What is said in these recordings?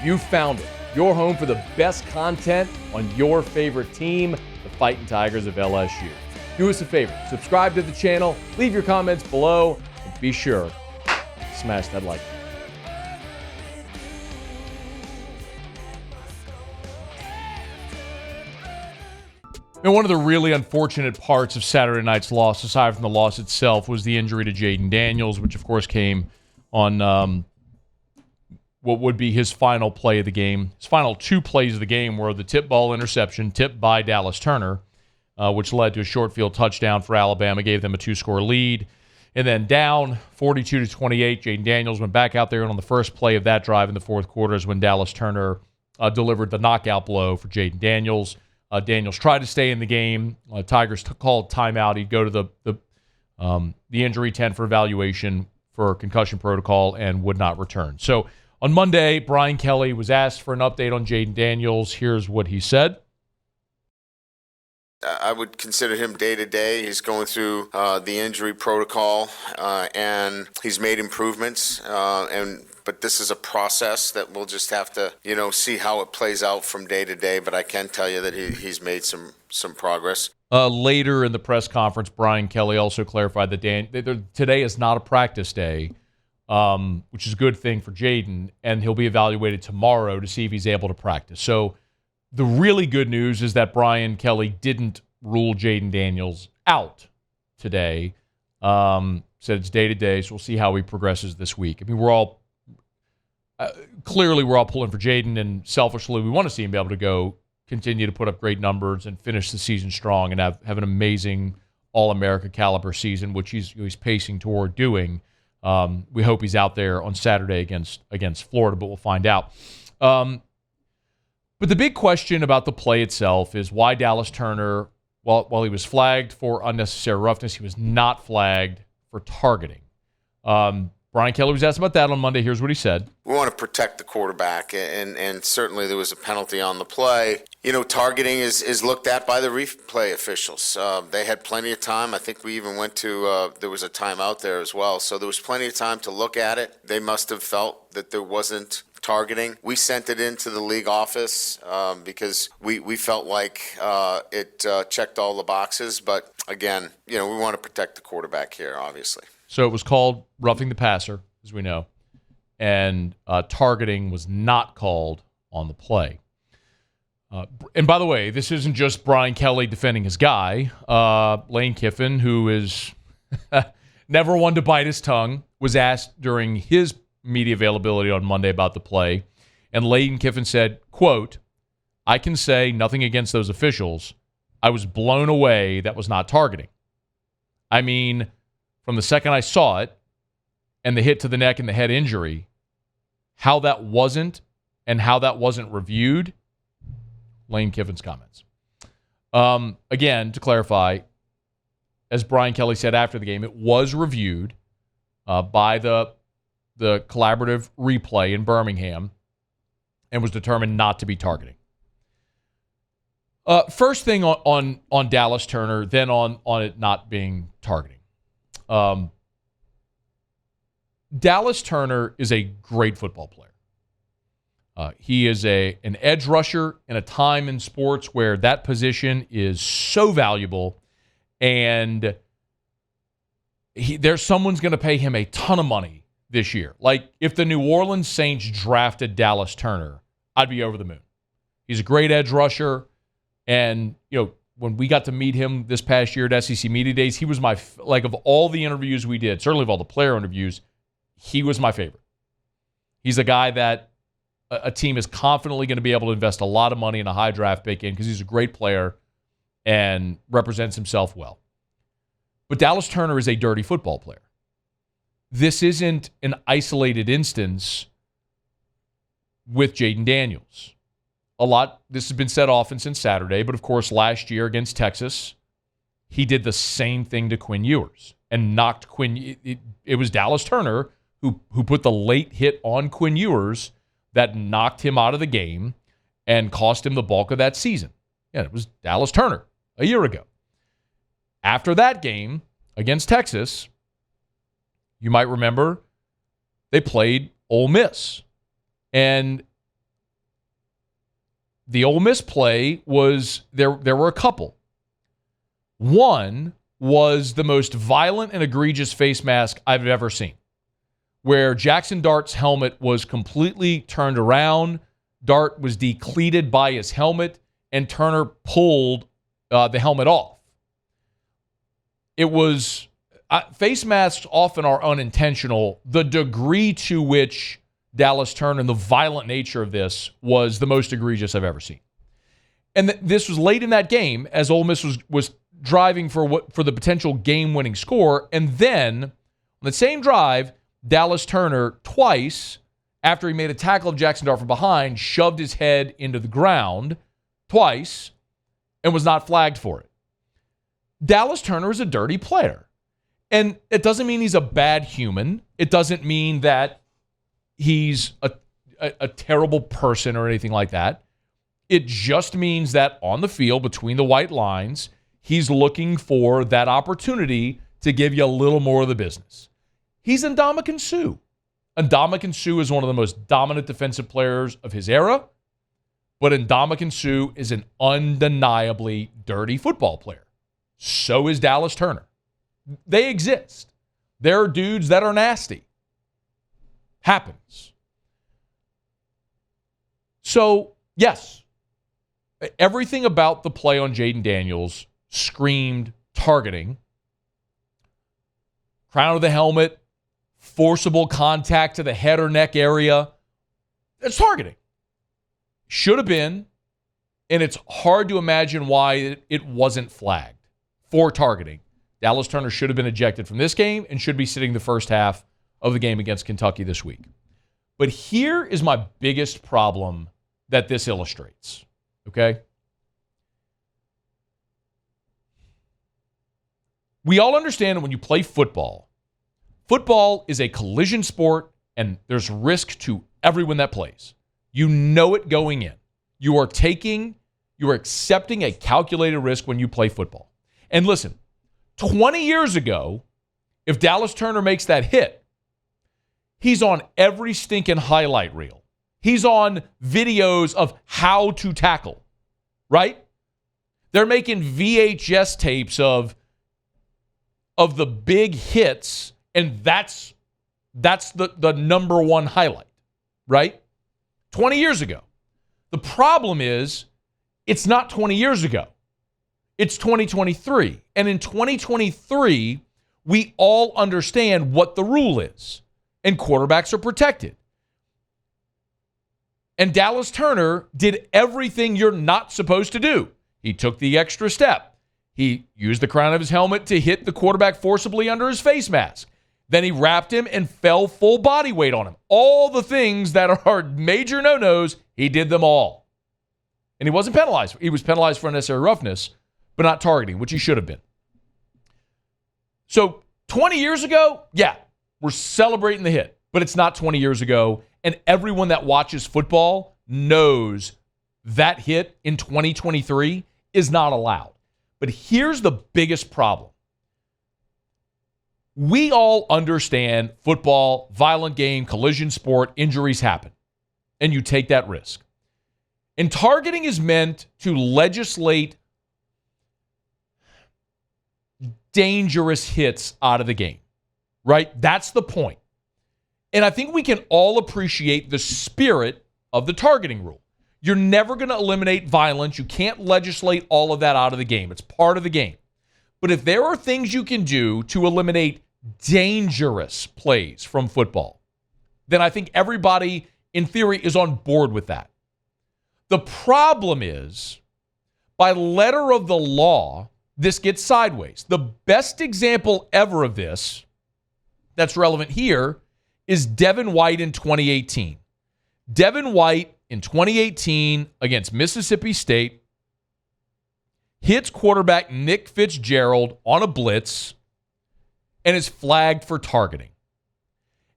You found it. Your home for the best content on your favorite team, the Fighting Tigers of LSU. Do us a favor, subscribe to the channel, leave your comments below, and be sure to smash that like button. And one of the really unfortunate parts of Saturday night's loss, aside from the loss itself, was the injury to Jayden Daniels, which of course came on what would be his final play of the game. His final two plays of the game were the tip ball interception tipped by Dallas Turner, which led to a short field touchdown for Alabama, gave them a 2-score lead. And then down 42-28, Jayden Daniels went back out there, and on the first play of that drive in the fourth quarter is when Dallas Turner delivered the knockout blow for Jayden Daniels. Daniels tried to stay in the game. Tigers called timeout. He'd go to the injury tent for evaluation for concussion protocol and would not return. So on Monday, Brian Kelly was asked for an update on Jayden Daniels. Here's what he said. I would consider him day-to-day. He's going through the injury protocol, and he's made improvements. But this is a process that we'll just have to, see how it plays out from day to day. But I can tell you that he's made some progress. Later in the press conference, Brian Kelly also clarified that today is not a practice day, which is a good thing for Jayden, and he'll be evaluated tomorrow to see if he's able to practice. So the really good news is that Brian Kelly didn't rule Jayden Daniels out today. Said it's day-to-day, so we'll see how he progresses this week. I mean, clearly we're all pulling for Jayden, and selfishly we want to see him be able to go continue to put up great numbers and finish the season strong and have an amazing All-America caliber season, which he's pacing toward doing. We hope he's out there on Saturday against Florida, but we'll find out. But the big question about the play itself is why Dallas Turner, while he was flagged for unnecessary roughness, he was not flagged for targeting. Brian Kelly was asked about that on Monday. Here's what he said. We want to protect the quarterback, and certainly there was a penalty on the play. Targeting is looked at by the replay officials. They had plenty of time. I think we even went to, there was a timeout there as well. So there was plenty of time to look at it. They must have felt that there wasn't targeting. We sent it into the league office because we felt like it checked all the boxes. But again, we want to protect the quarterback here, obviously. So it was called roughing the passer, as we know, and targeting was not called on the play. And by the way, this isn't just Brian Kelly defending his guy. Lane Kiffin, who is never one to bite his tongue, was asked during his media availability on Monday about the play, and Lane Kiffin said, quote, "I can say nothing against those officials. I was blown away that was not targeting. I mean, from the second I saw it and the hit to the neck and the head injury, how that wasn't reviewed," Lane Kiffin's comments. Again, to clarify, as Brian Kelly said after the game, it was reviewed by the collaborative replay in Birmingham and was determined not to be targeting. First thing on Dallas Turner, then on it not being targeting. Dallas Turner is a great football player. He is an edge rusher in a time in sports where that position is so valuable, and someone's going to pay him a ton of money this year. Like, if the New Orleans Saints drafted Dallas Turner, I'd be over the moon. He's a great edge rusher, and when we got to meet him this past year at SEC Media Days, he was of all the interviews we did, certainly of all the player interviews, he was my favorite. He's a guy that a team is confidently going to be able to invest a lot of money in a high draft pick in because he's a great player and represents himself well. But Dallas Turner is a dirty football player. This isn't an isolated instance with Jayden Daniels. This has been said often since Saturday, but of course last year against Texas, he did the same thing to Quinn Ewers and knocked Quinn. It was Dallas Turner who put the late hit on Quinn Ewers that knocked him out of the game and cost him the bulk of that season. Yeah, it was Dallas Turner a year ago. After that game against Texas, you might remember they played Ole Miss. And the Ole Miss play was there were a couple. One was the most violent and egregious face mask I've ever seen, where Jackson Dart's helmet was completely turned around. Dart was decleated by his helmet, and Turner pulled the helmet off. It was face masks often are unintentional. The degree to which Dallas Turner and the violent nature of this was the most egregious I've ever seen. And this was late in that game as Ole Miss was driving for the potential game-winning score. And then on the same drive, Dallas Turner twice, after he made a tackle of Jackson Dart from behind, shoved his head into the ground twice and was not flagged for it. Dallas Turner is a dirty player. And it doesn't mean he's a bad human. It doesn't mean that he's a terrible person or anything like that. It just means that on the field, between the white lines, he's looking for that opportunity to give you a little more of the business. He's Ndamukong Suh. Ndamukong Suh is one of the most dominant defensive players of his era, but Ndamukong Suh is an undeniably dirty football player. So is Dallas Turner. They exist. There are dudes that are nasty. Happens. So, yes, everything about the play on Jayden Daniels screamed targeting. Crown of the helmet, forcible contact to the head or neck area. It's targeting. Should have been, and it's hard to imagine why it wasn't flagged for targeting. Dallas Turner should have been ejected from this game and should be sitting the first half of the game against Kentucky this week. But here is my biggest problem that this illustrates, okay? We all understand that when you play football, football is a collision sport and there's risk to everyone that plays. You know it going in. You are accepting a calculated risk when you play football. And listen, 20 years ago, if Dallas Turner makes that hit, he's on every stinking highlight reel. He's on videos of how to tackle, right? They're making VHS tapes of the big hits, and that's the number one highlight, right? 20 years ago. The problem is it's not 20 years ago. It's 2023. And in 2023, we all understand what the rule is. And quarterbacks are protected. And Dallas Turner did everything you're not supposed to do. He took the extra step. He used the crown of his helmet to hit the quarterback forcibly under his face mask. Then he wrapped him and fell full body weight on him. All the things that are major no-nos, he did them all. And he wasn't penalized. He was penalized for unnecessary roughness, but not targeting, which he should have been. So 20 years ago, yeah, we're celebrating the hit, but it's not 20 years ago. And everyone that watches football knows that hit in 2023 is not allowed. But here's the biggest problem. We all understand football, violent game, collision sport, injuries happen. And you take that risk. And targeting is meant to legislate dangerous hits out of the game, right? That's the point. And I think we can all appreciate the spirit of the targeting rule. You're never going to eliminate violence. You can't legislate all of that out of the game. It's part of the game. But if there are things you can do to eliminate dangerous plays from football, then I think everybody, in theory, is on board with that. The problem is, by letter of the law, this gets sideways. The best example ever of this that's relevant here is Devin White in 2018. Devin White in 2018 against Mississippi State hits quarterback Nick Fitzgerald on a blitz and is flagged for targeting.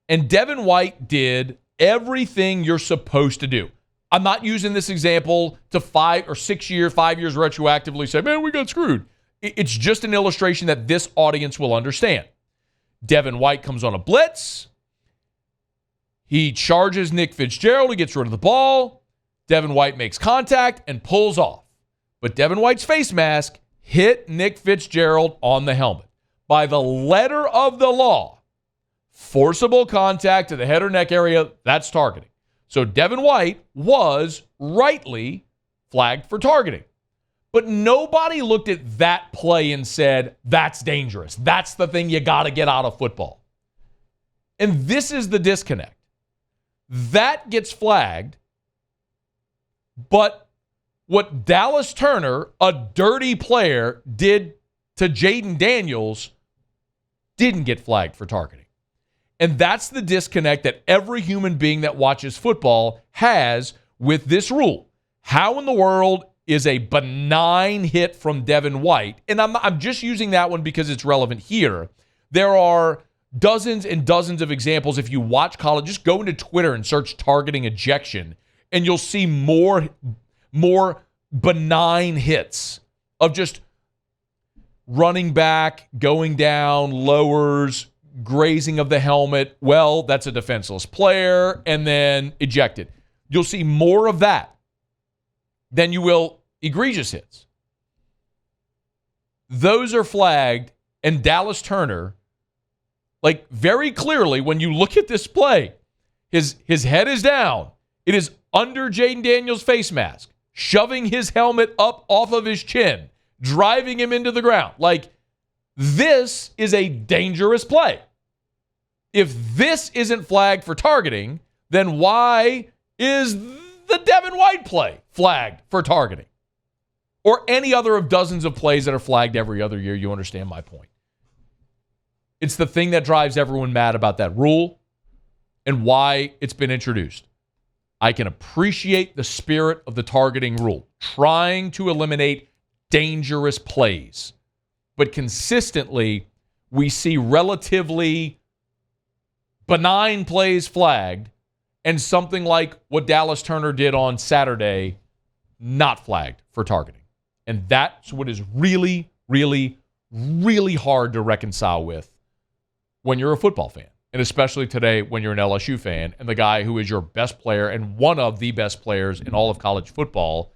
And Devin White did everything you're supposed to do. I'm not using this example to 5 years retroactively say, man, we got screwed. It's just an illustration that this audience will understand. Devin White comes on a blitz. He charges Nick Fitzgerald. He gets rid of the ball. Devin White makes contact and pulls off. But Devin White's face mask hit Nick Fitzgerald on the helmet. By the letter of the law, forcible contact to the head or neck area, that's targeting. So Devin White was rightly flagged for targeting. But nobody looked at that play and said, that's dangerous. That's the thing you got to get out of football. And this is the disconnect. That gets flagged, but what Dallas Turner, a dirty player, did to Jayden Daniels didn't get flagged for targeting. And that's the disconnect that every human being that watches football has with this rule. How in the world is a benign hit from Devin White? And I'm just using that one because it's relevant here. There are dozens and dozens of examples. If you watch college, just go into Twitter and search targeting ejection, and you'll see more benign hits of just running back, going down, lowers, grazing of the helmet. Well, that's a defenseless player, and then ejected. You'll see more of that than you will egregious hits. Those are flagged, and Dallas Turner, like very clearly, when you look at this play, his head is down. It is under Jayden Daniels' face mask, shoving his helmet up off of his chin, driving him into the ground. Like, this is a dangerous play. If this isn't flagged for targeting, then why is the Devin White play flagged for targeting? Or any other of dozens of plays that are flagged every other year? You understand my point. It's the thing that drives everyone mad about that rule and why it's been introduced. I can appreciate the spirit of the targeting rule, trying to eliminate dangerous plays. But consistently, we see relatively benign plays flagged and something like what Dallas Turner did on Saturday not flagged for targeting. And that's what is really, really, really hard to reconcile with when you're a football fan. And especially today when you're an LSU fan and the guy who is your best player and one of the best players in all of college football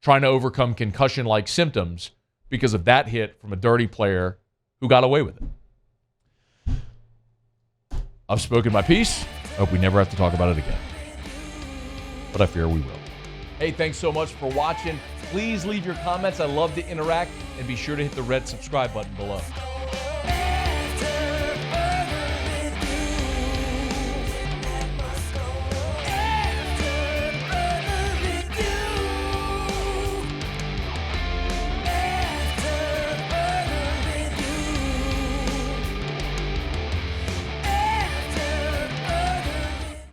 trying to overcome concussion-like symptoms because of that hit from a dirty player who got away with it. I've spoken my piece. I hope we never have to talk about it again. But I fear we will. Hey, thanks so much for watching. Please leave your comments. I love to interact. And be sure to hit the red subscribe button below.